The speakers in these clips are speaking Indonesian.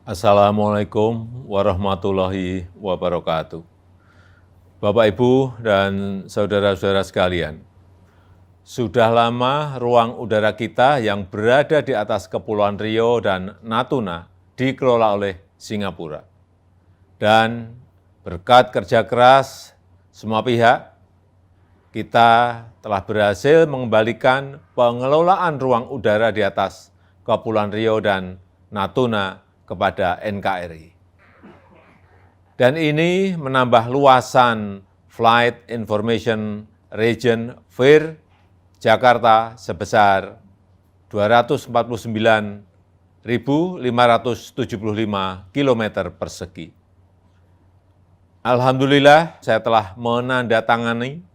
Assalamualaikum warahmatullahi wabarakatuh. Bapak, Ibu, dan saudara-saudara sekalian, sudah lama ruang udara kita yang berada di atas Kepulauan Riau dan Natuna dikelola oleh Singapura. Dan berkat kerja keras semua pihak, kita telah berhasil mengembalikan pengelolaan ruang udara di atas Kepulauan Riau dan Natuna kepada NKRI. Dan ini menambah luasan Flight Information Region FIR Jakarta sebesar 249.575 km persegi. Alhamdulillah, saya telah menandatangani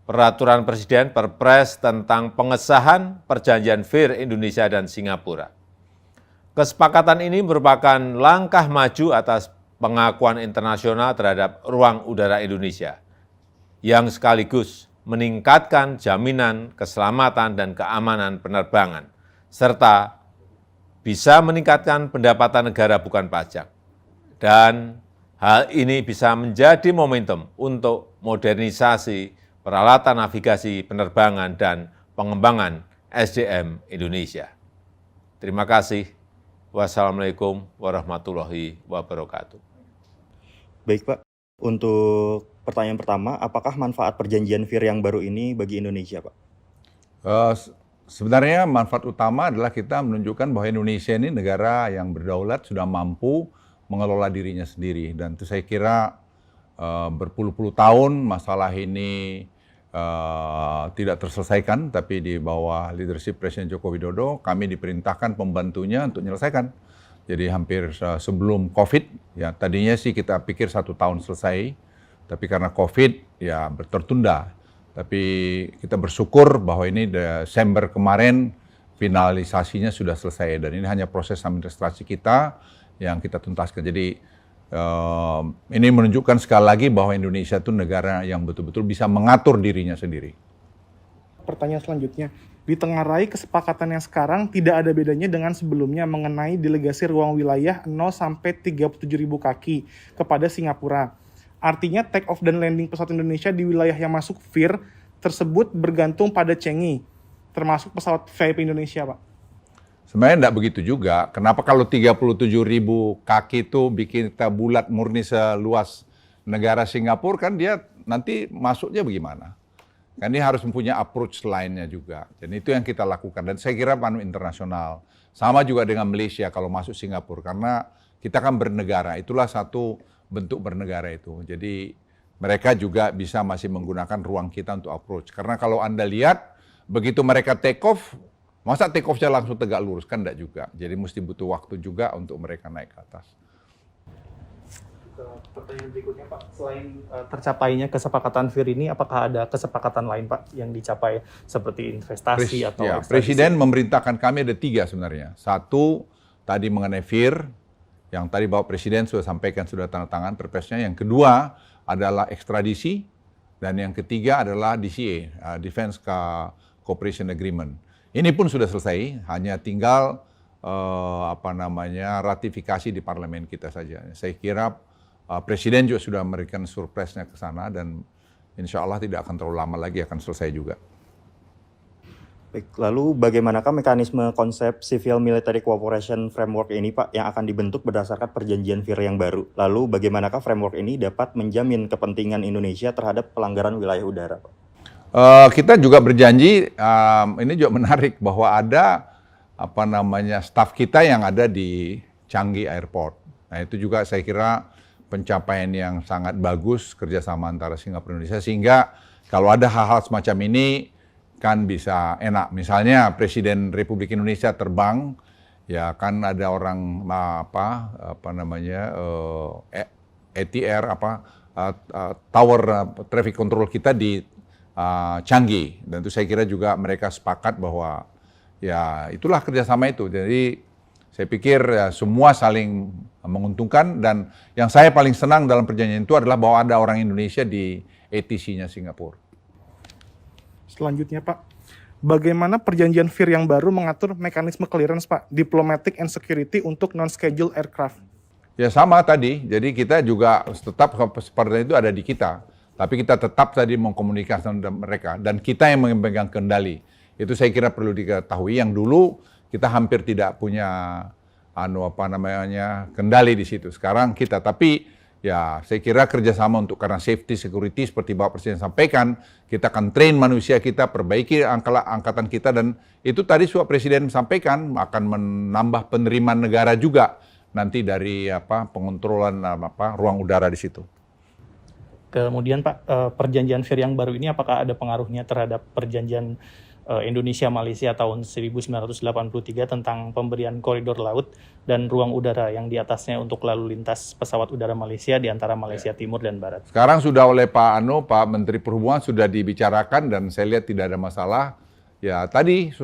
Peraturan Presiden Perpres tentang pengesahan Perjanjian FIR Indonesia dan Singapura. Kesepakatan ini merupakan langkah maju atas pengakuan internasional terhadap ruang udara Indonesia, yang sekaligus meningkatkan jaminan keselamatan dan keamanan penerbangan, serta bisa meningkatkan pendapatan negara bukan pajak. Dan hal ini bisa menjadi momentum untuk modernisasi peralatan navigasi penerbangan dan pengembangan SDM Indonesia. Terima kasih. Wassalamualaikum warahmatullahi wabarakatuh. Baik Pak, untuk pertanyaan pertama, apakah manfaat perjanjian FIR yang baru ini bagi Indonesia Pak? Sebenarnya manfaat utama adalah kita menunjukkan bahwa Indonesia ini negara yang berdaulat, sudah mampu mengelola dirinya sendiri. Dan itu saya kira berpuluh-puluh tahun masalah ini tidak terselesaikan, tapi di bawah leadership Presiden Joko Widodo, kami diperintahkan pembantunya untuk menyelesaikan. Jadi hampir sebelum COVID, ya tadinya sih kita pikir 1 tahun selesai, tapi karena COVID ya tertunda. Tapi kita bersyukur bahwa ini Desember kemarin finalisasinya sudah selesai, dan ini hanya proses administrasi kita yang kita tuntaskan. Jadi ini menunjukkan sekali lagi bahwa Indonesia itu negara yang betul-betul bisa mengatur dirinya sendiri. Pertanyaan selanjutnya, ditengarai kesepakatan yang sekarang tidak ada bedanya dengan sebelumnya mengenai delegasi ruang wilayah 0 sampai 37.000 kaki kepada Singapura. Artinya take off dan landing pesawat Indonesia di wilayah yang masuk FIR tersebut bergantung pada Changi, termasuk pesawat VIP Indonesia, Pak. Sebenarnya enggak begitu juga. Kenapa kalau 37.000 kaki itu bikin kita bulat murni seluas negara Singapura, kan dia nanti masuknya bagaimana? Kan dia harus mempunyai approach lainnya juga. Dan itu yang kita lakukan. Dan saya kira panu internasional. Sama juga dengan Malaysia kalau masuk Singapura. Karena kita kan bernegara. Itulah satu bentuk bernegara itu. Jadi mereka juga bisa masih menggunakan ruang kita untuk approach. Karena kalau Anda lihat, begitu mereka take off, masa take off-nya langsung tegak lurus? Kan enggak juga. Jadi mesti butuh waktu juga untuk mereka naik ke atas. Pertanyaan berikutnya Pak, selain tercapainya kesepakatan FIR ini, apakah ada kesepakatan lain Pak yang dicapai seperti investasi atau ekstradisi? Presiden memerintahkan kami ada 3 sebenarnya. 1, tadi mengenai FIR, yang tadi Bapak Presiden sudah sampaikan, sudah tanda tangan perpresnya. Yang kedua adalah ekstradisi, dan yang ketiga adalah DCA, Defense Cooperation Agreement. Ini pun sudah selesai, hanya tinggal ratifikasi di parlemen kita saja. Saya kira Presiden juga sudah memberikan surprise-nya ke sana, dan insya Allah tidak akan terlalu lama lagi akan selesai juga. Baik, lalu bagaimanakah mekanisme konsep Civil Military Cooperation Framework ini Pak yang akan dibentuk berdasarkan perjanjian FIR yang baru? Lalu bagaimanakah framework ini dapat menjamin kepentingan Indonesia terhadap pelanggaran wilayah udara Pak? Kita juga berjanji, ini juga menarik, bahwa ada staf kita yang ada di Changi Airport. Nah itu juga saya kira pencapaian yang sangat bagus kerjasama antara Singapura dan Indonesia, sehingga kalau ada hal-hal semacam ini kan bisa enak. Misalnya Presiden Republik Indonesia terbang, ya kan ada orang ATR tower traffic control kita di Changi, dan itu saya kira juga mereka sepakat bahwa ya itulah kerjasama itu. Jadi saya pikir ya, semua saling menguntungkan, dan yang saya paling senang dalam perjanjian itu adalah bahwa ada orang Indonesia di ATC-nya Singapura. Selanjutnya Pak, Bagaimana perjanjian FIR yang baru mengatur mekanisme clearance, Pak, diplomatic and security untuk non-scheduled aircraft? Ya sama tadi, jadi kita juga tetap seperti itu ada di kita. Tapi kita tetap tadi mengkomunikasikan dengan mereka dan kita yang memegang kendali. Itu saya kira perlu diketahui. Yang dulu kita hampir tidak punya kendali di situ. Sekarang kita, tapi ya saya kira kerjasama untuk karena safety security seperti Bapak Presiden sampaikan, kita akan train manusia kita, perbaiki angkatan kita, dan itu tadi Bapak Presiden sampaikan akan menambah penerimaan negara juga nanti dari pengontrolan ruang udara di situ. Kemudian Pak, perjanjian FIR yang baru ini apakah ada pengaruhnya terhadap perjanjian Indonesia-Malaysia tahun 1983 tentang pemberian koridor laut dan ruang udara yang di atasnya untuk lalu lintas pesawat udara Malaysia di antara Malaysia Timur dan Barat? Sekarang sudah oleh Pak Menteri Perhubungan sudah dibicarakan dan saya lihat tidak ada masalah. Ya tadi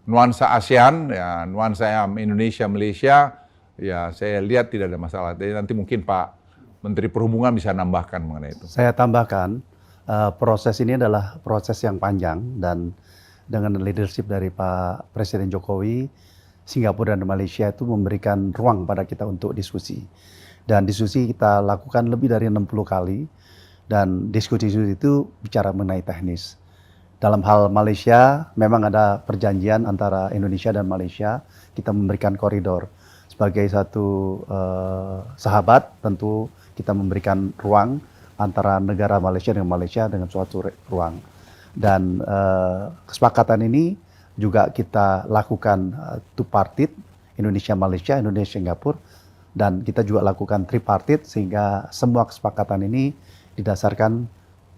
nuansa ASEAN, ya nuansa Indonesia Malaysia, ya saya lihat tidak ada masalah. Jadi nanti mungkin Pak Menteri Perhubungan bisa nambahkan mengenai itu. Saya tambahkan, proses ini adalah proses yang panjang dan dengan leadership dari Pak Presiden Jokowi, Singapura dan Malaysia itu memberikan ruang pada kita untuk diskusi. Dan diskusi kita lakukan lebih dari 60 kali dan diskusi itu bicara mengenai teknis. Dalam hal Malaysia, memang ada perjanjian antara Indonesia dan Malaysia, kita memberikan koridor. Sebagai satu sahabat, tentu kita memberikan ruang antara negara Malaysia dengan suatu ruang. Dan kesepakatan ini juga kita lakukan two-parted, Indonesia-Malaysia, Indonesia-Singapura, dan kita juga lakukan tripartite sehingga semua kesepakatan ini didasarkan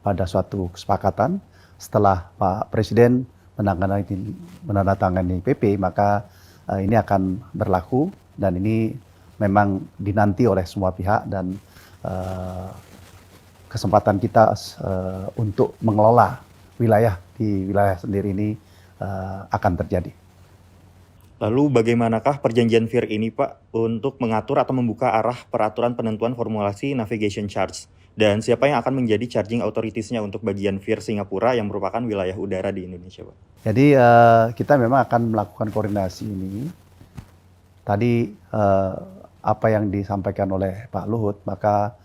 pada suatu kesepakatan. Setelah Pak Presiden menandatangani PP, maka ini akan berlaku dan ini memang dinanti oleh semua pihak dan kesempatan kita untuk mengelola wilayah di wilayah sendiri ini akan terjadi. Lalu bagaimanakah perjanjian FIR ini Pak untuk mengatur atau membuka arah peraturan penentuan formulasi navigation charge? Dan siapa yang akan menjadi charging authorities-nya untuk bagian FIR Singapura yang merupakan wilayah udara di Indonesia, Pak? Jadi kita memang akan melakukan koordinasi ini. Tadi apa yang disampaikan oleh Pak Luhut, maka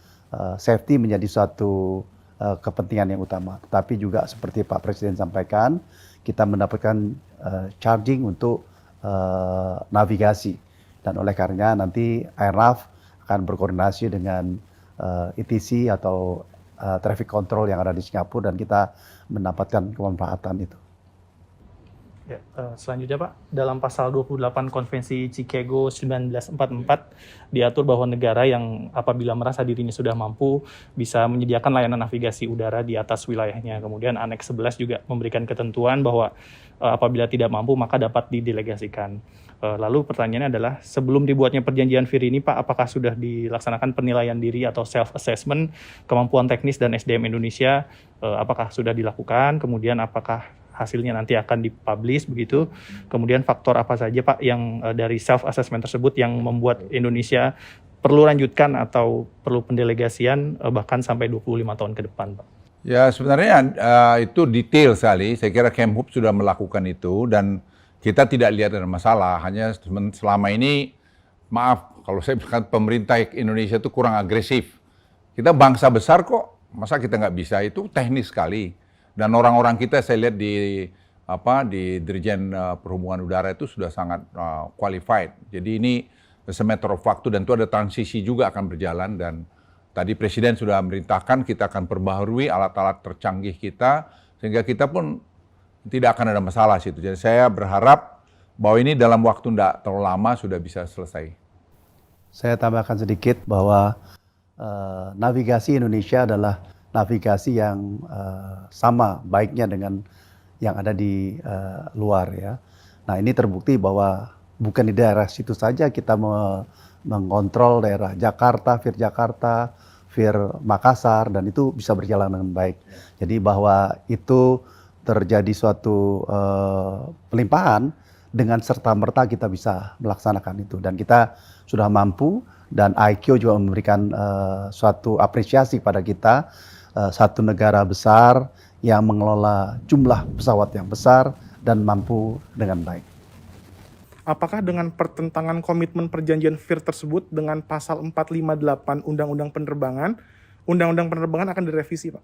safety menjadi suatu kepentingan yang utama. Tetapi juga seperti Pak Presiden sampaikan, kita mendapatkan charging untuk navigasi. Dan oleh karenanya nanti Airnav akan berkoordinasi dengan ETC atau traffic control yang ada di Singapura dan kita mendapatkan kemanfaatan itu. Ya, selanjutnya Pak, dalam pasal 28 Konvensi Chicago 1944 diatur bahwa negara yang apabila merasa dirinya sudah mampu bisa menyediakan layanan navigasi udara di atas wilayahnya. Kemudian Aneks 11 juga memberikan ketentuan bahwa apabila tidak mampu maka dapat didelegasikan. Lalu pertanyaannya adalah sebelum dibuatnya perjanjian FIR ini Pak, apakah sudah dilaksanakan penilaian diri atau self-assessment kemampuan teknis dan SDM Indonesia? Apakah sudah dilakukan? Kemudian apakah hasilnya nanti akan dipublish begitu? Kemudian faktor apa saja Pak yang dari self-assessment tersebut yang membuat Indonesia perlu lanjutkan atau perlu pendelegasian bahkan sampai 25 tahun ke depan Pak? Ya sebenarnya itu detail sekali, saya kira Kemhub sudah melakukan itu dan kita tidak lihat ada masalah, hanya selama ini, maaf kalau saya bilang pemerintah Indonesia itu kurang agresif. Kita bangsa besar kok, masa kita nggak bisa, itu teknis sekali. Dan orang-orang kita saya lihat di Dirjen Perhubungan Udara itu sudah sangat qualified. Jadi ini a matter of waktu dan itu ada transisi juga akan berjalan dan tadi Presiden sudah memerintahkan kita akan perbaharui alat-alat tercanggih kita sehingga kita pun tidak akan ada masalah situ. Jadi saya berharap bahwa ini dalam waktu tidak terlalu lama sudah bisa selesai. Saya tambahkan sedikit bahwa navigasi Indonesia adalah navigasi yang sama baiknya dengan yang ada di luar ya. Nah ini terbukti bahwa bukan di daerah situ saja kita mengontrol daerah Jakarta, FIR Makassar dan itu bisa berjalan dengan baik. Jadi bahwa itu terjadi suatu pelimpahan dengan serta-merta kita bisa melaksanakan itu dan kita sudah mampu dan IQ juga memberikan suatu apresiasi pada kita satu negara besar yang mengelola jumlah pesawat yang besar dan mampu dengan baik. Apakah dengan pertentangan komitmen perjanjian VIR tersebut dengan pasal 458 Undang-Undang Penerbangan akan direvisi, Pak?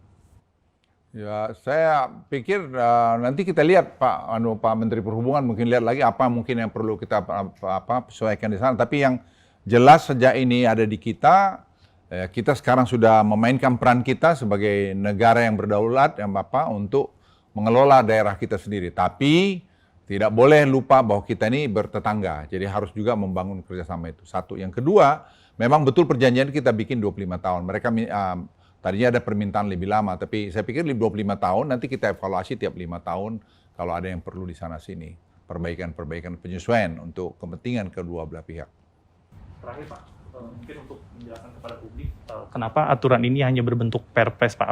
Ya, saya pikir nanti kita lihat Pak Menteri Perhubungan mungkin lihat lagi apa mungkin yang perlu kita sesuaikan di sana. Tapi yang jelas sejak ini ada di kita, kita sekarang sudah memainkan peran kita sebagai negara yang berdaulat untuk mengelola daerah kita sendiri. Tapi tidak boleh lupa bahwa kita ini bertetangga. Jadi harus juga membangun kerjasama itu. Satu. Yang kedua, memang betul perjanjian kita bikin 25 tahun. Mereka tadinya ada permintaan lebih lama, tapi saya pikir 25 tahun nanti kita evaluasi tiap 5 tahun kalau ada yang perlu di sana-sini. Perbaikan-perbaikan penyesuaian untuk kepentingan kedua belah pihak. Terakhir Pak, mungkin untuk menjelaskan kepada publik, kenapa aturan ini hanya berbentuk perpres Pak?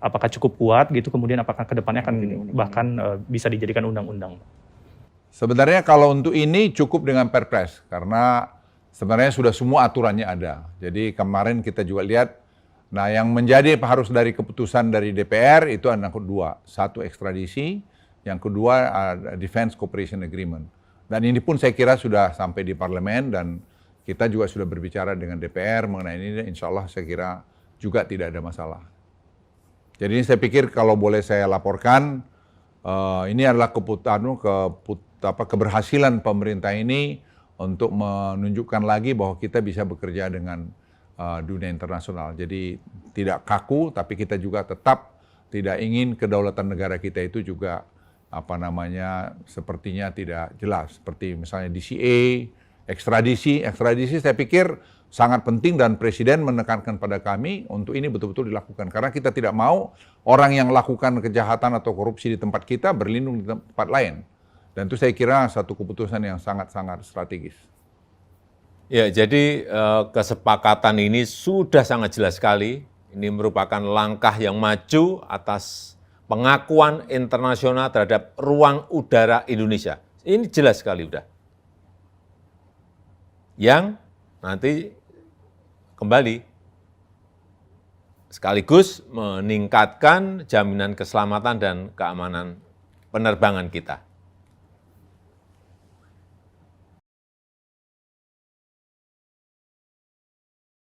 Apakah cukup kuat gitu, kemudian apakah kedepannya akan bahkan bisa dijadikan undang-undang? Sebenarnya kalau untuk ini cukup dengan perpres, karena sebenarnya sudah semua aturannya ada. Jadi kemarin kita juga lihat, nah yang menjadi harus dari keputusan dari DPR itu ada dua. Satu ekstradisi, yang kedua Defense Cooperation Agreement. Dan ini pun saya kira sudah sampai di parlemen dan kita juga sudah berbicara dengan DPR mengenai ini, insya Allah saya kira juga tidak ada masalah. Jadi ini saya pikir kalau boleh saya laporkan, ini adalah keberhasilan pemerintah ini untuk menunjukkan lagi bahwa kita bisa bekerja dengan dunia internasional. Jadi tidak kaku, tapi kita juga tetap tidak ingin kedaulatan negara kita itu juga sepertinya tidak jelas. Seperti misalnya DCA, ekstradisi saya pikir sangat penting dan Presiden menekankan pada kami untuk ini betul-betul dilakukan. Karena kita tidak mau orang yang lakukan kejahatan atau korupsi di tempat kita berlindung di tempat lain. Dan itu saya kira satu keputusan yang sangat-sangat strategis. Ya, jadi kesepakatan ini sudah sangat jelas sekali. Ini merupakan langkah yang maju atas pengakuan internasional terhadap ruang udara Indonesia. Ini jelas sekali udah. Yang nanti kembali sekaligus meningkatkan jaminan keselamatan dan keamanan penerbangan kita.